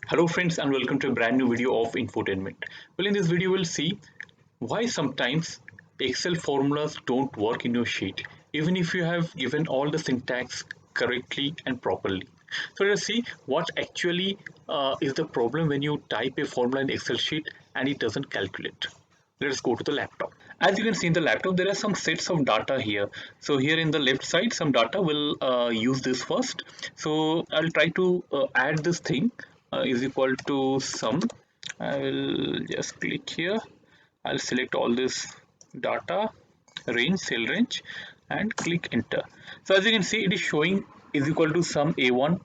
Hello friends and welcome to a brand new video of infotainment. Well, in this video we'll see why sometimes Excel formulas don't work in your sheet even if you have given all the syntax correctly and properly. So let's see what actually is the problem when you type a formula in Excel sheet and it doesn't calculate. Let's go to the laptop. As you can see in the laptop, there are some sets of data here. So here in the left side, some data will use this first. So I'll try to add this thing is equal to sum. I will just click here. I'll select all this data range, cell range, and click enter. So as you can see, it is showing is equal to sum A1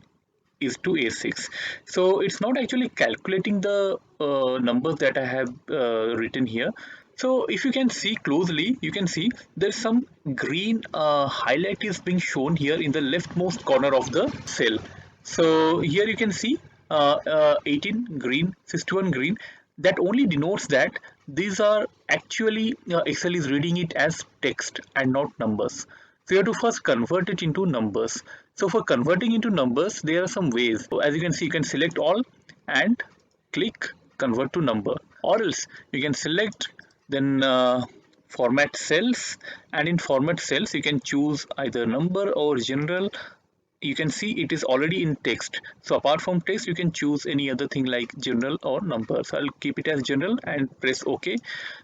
is to A6. So it's not actually calculating the numbers that I have written here. So if you can see closely, you can see there's some green highlight is being shown here in the leftmost corner of the cell. So here you can see 18 green, 61 green. That only denotes that these are actually Excel is reading it as text and not numbers. So you have to first convert it into numbers. So for converting into numbers, there are some ways. So as you can see, you can select all and click convert to number, or else you can select then format cells, and in format cells you can choose either number or general. You can see it is already in text, so apart from text you can choose any other thing like general or number. So I'll keep it as general and press OK.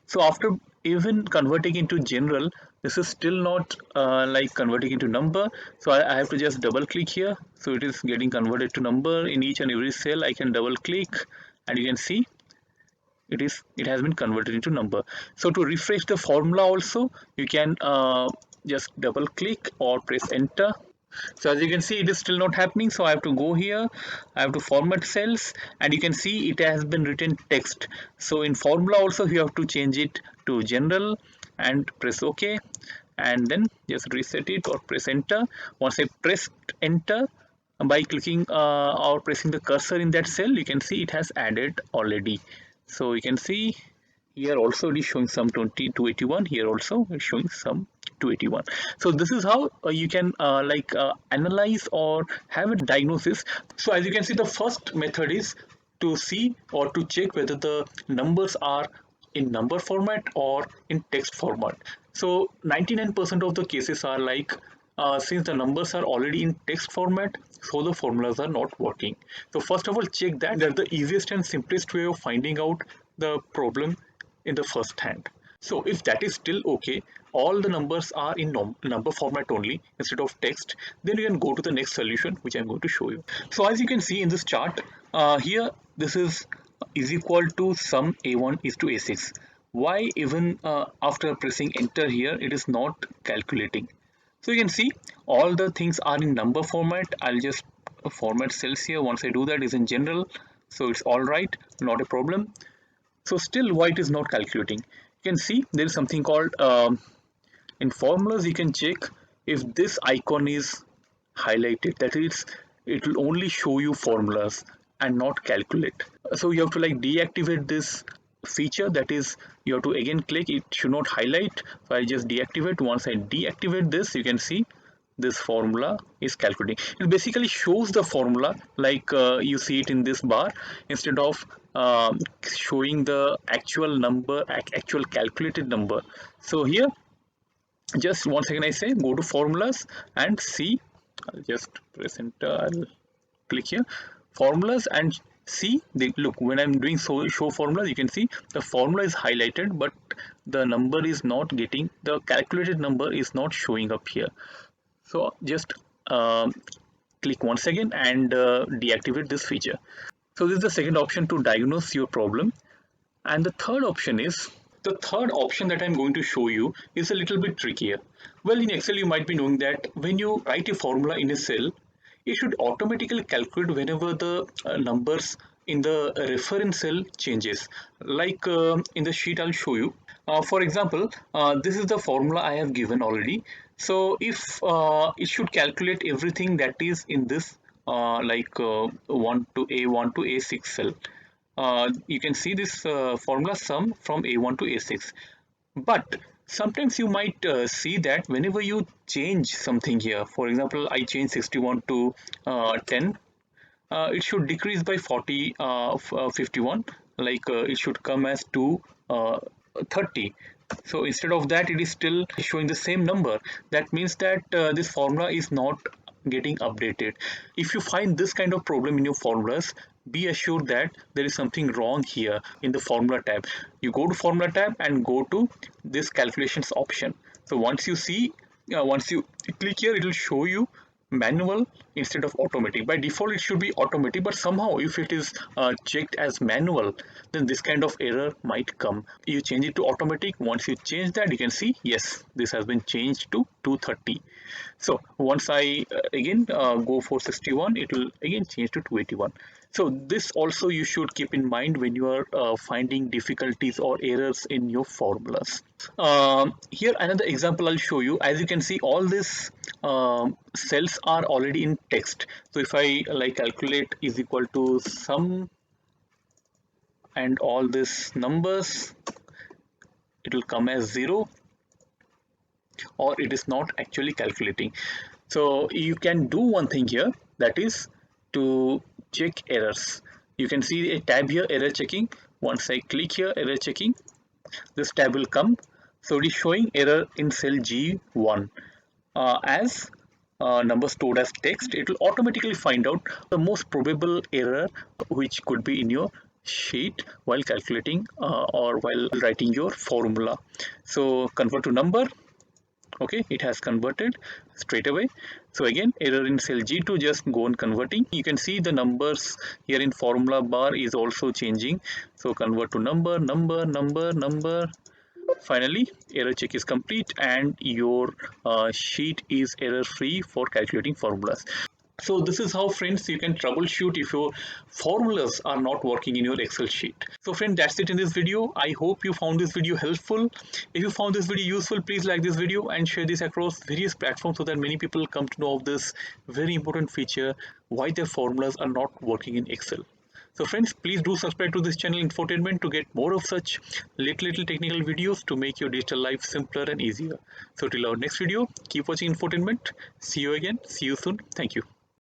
So after even converting into general, this is still not like converting into number, so I have to just double click here. So it is getting converted to number in each and every cell. I can double click and you can see it has been converted into number. So to refresh the formula also, you can just double click or press enter. So as you can see, it is still not happening. So I have to go here, I have to format cells, and you can see it has been written text. So in formula also you have to change it to general and press OK, and then just reset it or press enter. Once I pressed enter, by clicking or pressing the cursor in that cell, you can see it has added already. So you can see here also it is showing sum 20 to 81. Here also it's showing sum 281. So this is how you can analyze or have a diagnosis. So as you can see, the first method is to see or to check whether the numbers are in number format or in text format. So 99% of the cases are like since the numbers are already in text format, so the formulas are not working. So first of all, check that. That's the easiest and simplest way of finding out the problem in the first hand. So if that is still okay, all the numbers are in number format only instead of text, then you can go to the next solution, which I'm going to show you. So as you can see in this chart, here this is equal to sum A1 is to A6. Why even after pressing enter here, it is not calculating? So you can see all the things are in number format. I'll just format cells here. Once I do that, is in general. So it's all right, not a problem. So still why it is not calculating? You can see there is something called in formulas. You can check if this icon is highlighted. That is, it will only show you formulas and not calculate. So you have to like deactivate this feature. That is, you have to again click. It should not highlight. So I just deactivate. Once I deactivate this, you can see this formula is calculating. It basically shows the formula like you see it in this bar instead of showing the actual number, actual calculated number. So here, just one second, I say go to formulas and see. I'll just press enter. I'll click here, formulas, and see the look. When I'm doing show formulas, you can see the formula is highlighted, but the number is not getting, the calculated number is not showing up here. So just click once again and deactivate this feature. So this is the second option to diagnose your problem. And the third option is, the third option that I'm going to show you is a little bit trickier. Well, in Excel, you might be knowing that when you write a formula in a cell, it should automatically calculate whenever the numbers in the reference cell changes. Like in the sheet, I'll show you. For example, this is the formula I have given already. So if it should calculate everything that is in this 1 to A1 to A6 cell. You can see this formula sum from A1 to A6. But sometimes you might see that whenever you change something here, for example, I change 61 to 10, it should decrease by 51, like it should come as 230. So instead of that, it is still showing the same number. That means that this formula is not getting updated. If you find this kind of problem in your formulas, be assured that there is something wrong here in the formula tab. You go to formula tab and go to this calculations option. So once you click here, it will show you manual instead of automatic. By default it should be automatic, but somehow if it is checked as manual, then this kind of error might come. You change it to automatic. Once you change that, you can see yes, this has been changed to 230. So once I again go for 61, it will again change to 281. So this also you should keep in mind when you are finding difficulties or errors in your formulas. Here another example I'll show you. As you can see, all these cells are already in text. So if I like calculate is equal to sum and all these numbers, it will come as 0, or it is not actually calculating. So you can do one thing here, that is to check errors. You can see a tab here, error checking. Once I click here, error checking, this tab will come. So it is showing error in cell G1 as number stored as text. It will automatically find out the most probable error which could be in your sheet while calculating or while writing your formula. So convert to number. Okay, it has converted straight away. So again, error in cell G2, just go on converting. You can see the numbers here in formula bar is also changing. So convert to number, number, number, number. Finally, error check is complete and your sheet is error free for calculating formulas. So this is how, friends, you can troubleshoot if your formulas are not working in your Excel sheet. So friend, that's it in this video. I hope you found this video helpful. If you found this video useful, please like this video and share this across various platforms so that many people come to know of this very important feature, why their formulas are not working in Excel. So friends, please do subscribe to this channel Infotainment to get more of such little technical videos to make your digital life simpler and easier. So till our next video, keep watching Infotainment. See you again. See you soon. Thank you.